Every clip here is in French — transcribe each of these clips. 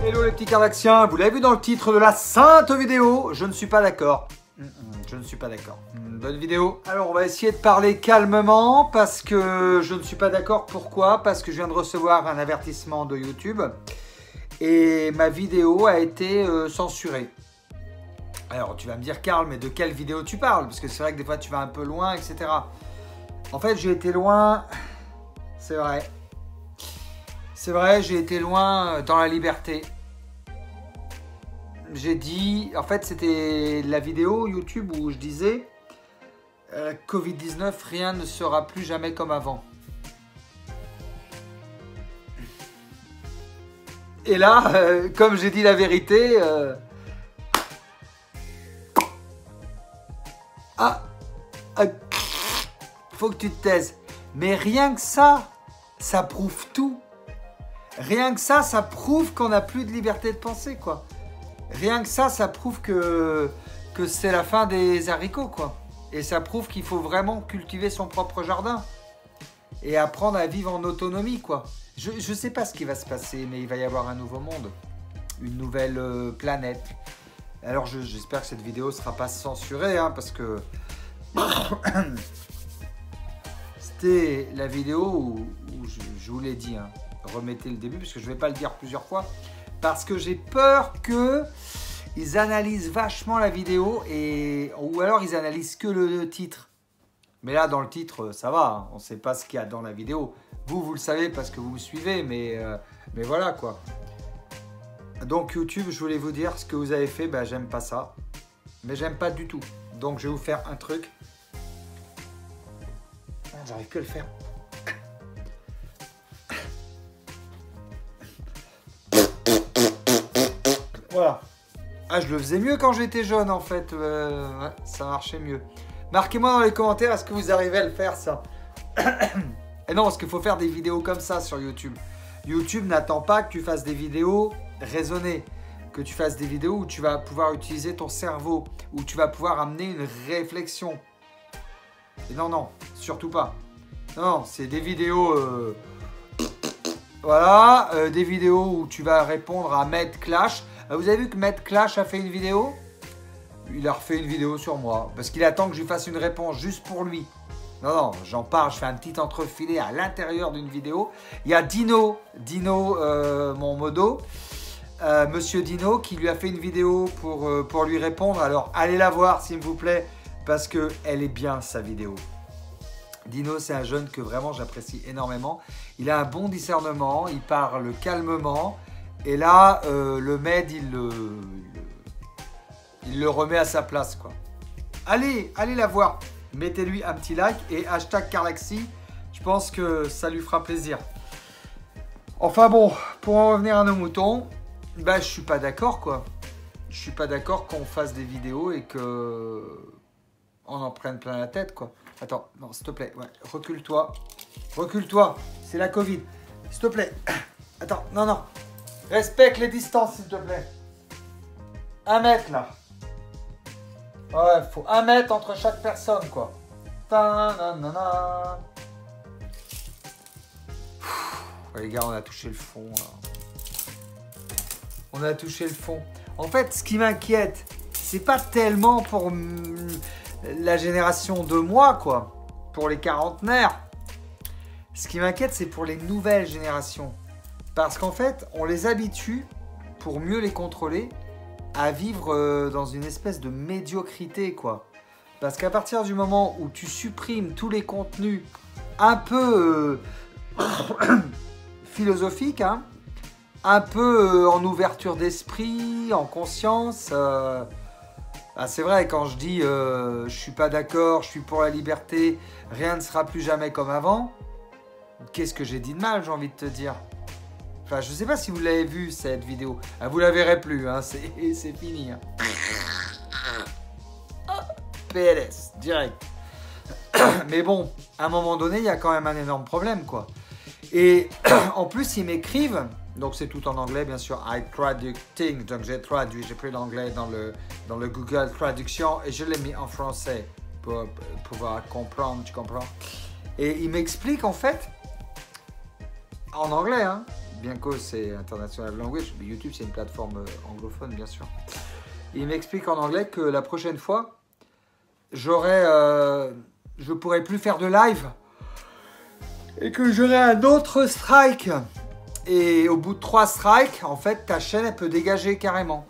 Hello les petits Cardaxiens, vous l'avez vu dans le titre de la sainte vidéo, je ne suis pas d'accord. Je ne suis pas d'accord. Bonne vidéo. Alors on va essayer de parler calmement parce que je ne suis pas d'accord. Pourquoi? Parce que je viens de recevoir un avertissement de YouTube et ma vidéo a été censurée. Alors tu vas me dire Karl, mais de quelle vidéo tu parles? Parce que c'est vrai que des fois tu vas un peu loin, etc. En fait j'ai été loin, c'est vrai. C'est vrai, j'ai été loin dans la liberté. J'ai dit, en fait c'était la vidéo YouTube où je disais Covid-19, rien ne sera plus jamais comme avant. Et là, comme j'ai dit la vérité, faut que tu te taises. Mais rien que ça prouve tout. Rien que ça prouve qu'on n'a plus de liberté de penser, quoi. Rien que ça prouve que c'est la fin des haricots, quoi. Et ça prouve qu'il faut vraiment cultiver son propre jardin et apprendre à vivre en autonomie, quoi. Je ne sais pas ce qui va se passer, mais il va y avoir un nouveau monde, une nouvelle planète. Alors j'espère que cette vidéo ne sera pas censurée, hein, parce que c'était la vidéo où je vous l'ai dit, hein. Remettez le début parce que je ne vais pas le dire plusieurs fois parce que j'ai peur qu'ils analysent vachement la vidéo ou alors ils analysent que le titre. Mais là dans le titre ça va, hein, on ne sait pas ce qu'il y a dans la vidéo. Vous le savez parce que vous me suivez, mais voilà quoi. Donc YouTube, je voulais vous dire ce que vous avez fait, j'aime pas ça, mais j'aime pas du tout. Donc je vais vous faire un truc. J'arrive que à le faire. Voilà. Ah, je le faisais mieux quand j'étais jeune, en fait. Ouais, ça marchait mieux. Marquez-moi dans les commentaires, est-ce que vous arrivez à le faire, ça? Et non, parce qu'il faut faire des vidéos comme ça sur YouTube. YouTube n'attend pas que tu fasses des vidéos raisonnées. Que tu fasses des vidéos où tu vas pouvoir utiliser ton cerveau. Où tu vas pouvoir amener une réflexion. Et non, surtout pas. Non, c'est des vidéos... Voilà, des vidéos où tu vas répondre à Med Clash. Vous avez vu que Med Clash a fait une vidéo? Il a refait une vidéo sur moi. Parce qu'il attend que je lui fasse une réponse juste pour lui. Non, j'en parle, je fais un petit entrefilet à l'intérieur d'une vidéo. Il y a Dino, mon modo, Monsieur Dino, qui lui a fait une vidéo pour lui répondre. Alors, allez la voir, s'il vous plaît, parce qu'elle est bien, sa vidéo. Dino, c'est un jeune que vraiment j'apprécie énormément. Il a un bon discernement, il parle calmement. Et là, le Med, il le remet à sa place, quoi. Allez la voir. Mettez-lui un petit like et hashtag Cardaxi. Je pense que ça lui fera plaisir. Enfin bon, pour en revenir à nos moutons, je suis pas d'accord, quoi. Je suis pas d'accord qu'on fasse des vidéos et que on en prenne plein la tête, quoi. Attends, non, s'il te plaît, ouais, recule-toi. Recule-toi, c'est la Covid. S'il te plaît. Attends, non. Respecte les distances, s'il te plaît. 1 mètre, là. Ouais, faut 1 mètre entre chaque personne, quoi. Ouais, les gars, on a touché le fond, là. On a touché le fond. En fait, ce qui m'inquiète, c'est pas tellement pour la génération de moi, quoi. Pour les quarantenaires. Ce qui m'inquiète, c'est pour les nouvelles générations. Parce qu'en fait, on les habitue, pour mieux les contrôler, à vivre dans une espèce de médiocrité, quoi. Parce qu'à partir du moment où tu supprimes tous les contenus un peu philosophiques, hein, un peu en ouverture d'esprit, en conscience, c'est vrai, quand je dis je suis pas d'accord, je suis pour la liberté, rien ne sera plus jamais comme avant, qu'est-ce que j'ai dit de mal, j'ai envie de te dire? Enfin, je sais pas si vous l'avez vu, cette vidéo. Ah, vous la verrez plus, hein, c'est fini. Hein. PLS, direct. Mais bon, à un moment donné, il y a quand même un énorme problème, quoi. Et en plus, ils m'écrivent, donc c'est tout en anglais, bien sûr, I traducting, donc j'ai traduit, j'ai pris l'anglais dans le Google Traduction et je l'ai mis en français pour pouvoir comprendre, tu comprends? Et ils m'expliquent, en fait, en anglais, hein, Bienco, c'est International Language, mais YouTube, c'est une plateforme anglophone, bien sûr. Il m'explique en anglais que la prochaine fois, je pourrai plus faire de live et que j'aurai un autre strike. Et au bout de 3 strikes, en fait, ta chaîne, elle peut dégager carrément.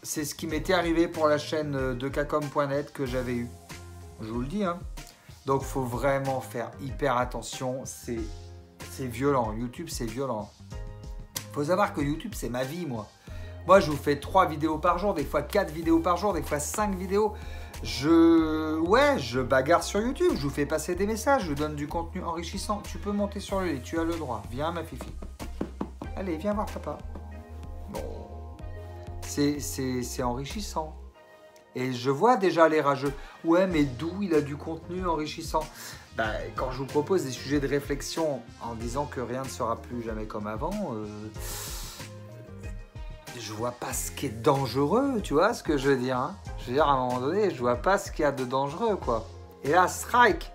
C'est ce qui m'était arrivé pour la chaîne de Kacom.net que j'avais eue. Je vous le dis, hein. Donc, il faut vraiment faire hyper attention. C'est violent. YouTube, c'est violent. Il faut savoir que YouTube, c'est ma vie, moi. Moi, je vous fais 3 vidéos par jour, des fois 4 vidéos par jour, des fois 5 vidéos. Je bagarre sur YouTube, je vous fais passer des messages, je vous donne du contenu enrichissant. Tu peux monter sur le lit, tu as le droit. Viens, ma fifi. Allez, viens voir papa. Bon. C'est enrichissant. Et je vois déjà les rageux. Ouais, mais d'où il a du contenu enrichissant? Bah, quand je vous propose des sujets de réflexion en disant que rien ne sera plus jamais comme avant, je vois pas ce qui est dangereux, tu vois ce que je veux dire, hein. Je veux dire, à un moment donné, je vois pas ce qu'il y a de dangereux, quoi. Et là, strike.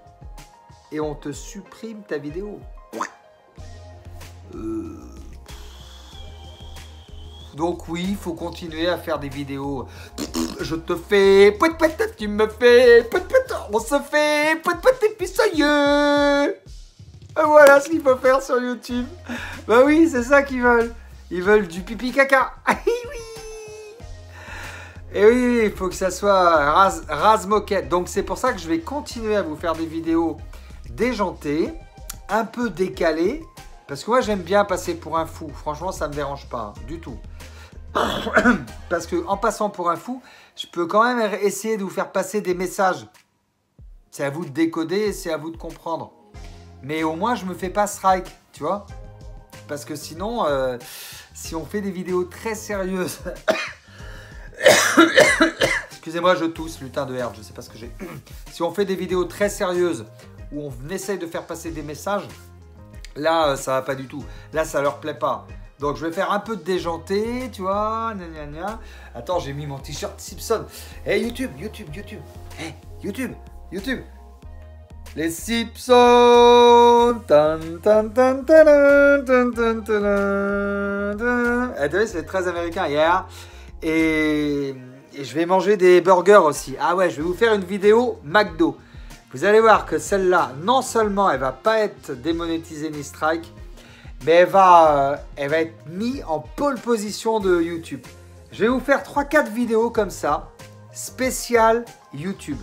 Et on te supprime ta vidéo. Donc oui, il faut continuer à faire des vidéos. Je te fais... Tu me fais... On se fait... Et puis ça y est. Voilà ce qu'il faut faire sur YouTube. Bah oui, c'est ça qu'ils veulent. Ils veulent du pipi caca. Ah oui. Et oui, il faut que ça soit rase moquette. Donc c'est pour ça que je vais continuer à vous faire des vidéos déjantées, un peu décalées. Parce que moi j'aime bien passer pour un fou. Franchement, ça ne me dérange pas du tout. Parce que en passant pour un fou, je peux quand même essayer de vous faire passer des messages. C'est à vous de décoder, c'est à vous de comprendre. Mais au moins, je me fais pas strike, tu vois. Parce que sinon, si on fait des vidéos très sérieuses... Excusez-moi, je tousse, lutin de herbe, je sais pas ce que j'ai. Si on fait des vidéos très sérieuses, où on essaye de faire passer des messages, là, ça va pas du tout. Là, ça leur plaît pas. Donc, je vais faire un peu de déjanté, tu vois. Gna, gna, gna. Attends, j'ai mis mon t-shirt Simpson. Hey, YouTube. Hey, YouTube. Les Simpsons. C'est très américain, hier. Et je vais manger des burgers aussi. Ah ouais, je vais vous faire une vidéo McDo. Vous allez voir que celle-là, non seulement elle va pas être démonétisée ni strike, mais elle va être mise en pole position de YouTube. Je vais vous faire 3-4 vidéos comme ça, spéciales YouTube.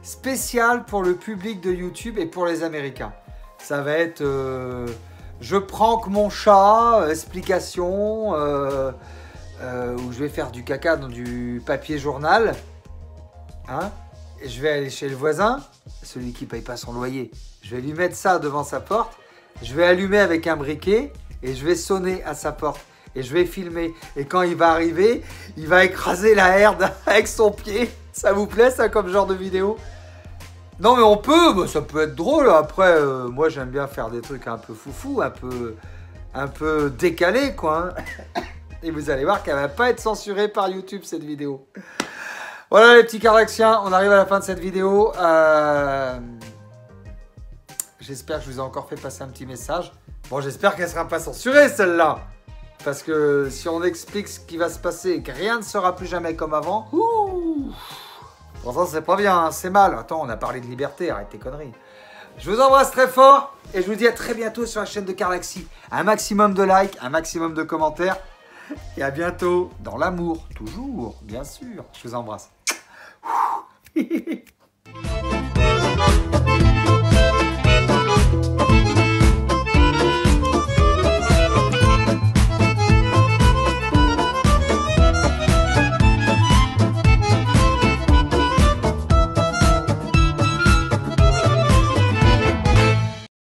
Spéciales pour le public de YouTube et pour les Américains. Ça va être je prank mon chat, explication, où je vais faire du caca dans du papier journal. Hein? Et je vais aller chez le voisin, celui qui ne paye pas son loyer. Je vais lui mettre ça devant sa porte. Je vais allumer avec un briquet et je vais sonner à sa porte. Et je vais filmer. Et quand il va arriver, il va écraser la herde avec son pied. Ça vous plaît, ça, comme genre de vidéo? Non, mais on peut. Bah, ça peut être drôle. Après, moi, j'aime bien faire des trucs un peu foufou, un peu décalés, quoi. Hein. Et vous allez voir qu'elle ne va pas être censurée par YouTube, cette vidéo. Voilà, les petits Cardaxiens. On arrive à la fin de cette vidéo. J'espère que je vous ai encore fait passer un petit message. Bon, j'espère qu'elle ne sera pas censurée, celle-là. Parce que si on explique ce qui va se passer et que rien ne sera plus jamais comme avant, pourtant, c'est pas bien, hein, c'est mal. Attends, on a parlé de liberté, arrête tes conneries. Je vous embrasse très fort et je vous dis à très bientôt sur la chaîne de Cardaxi. Un maximum de likes, un maximum de commentaires. Et à bientôt dans l'amour, toujours, bien sûr. Je vous embrasse.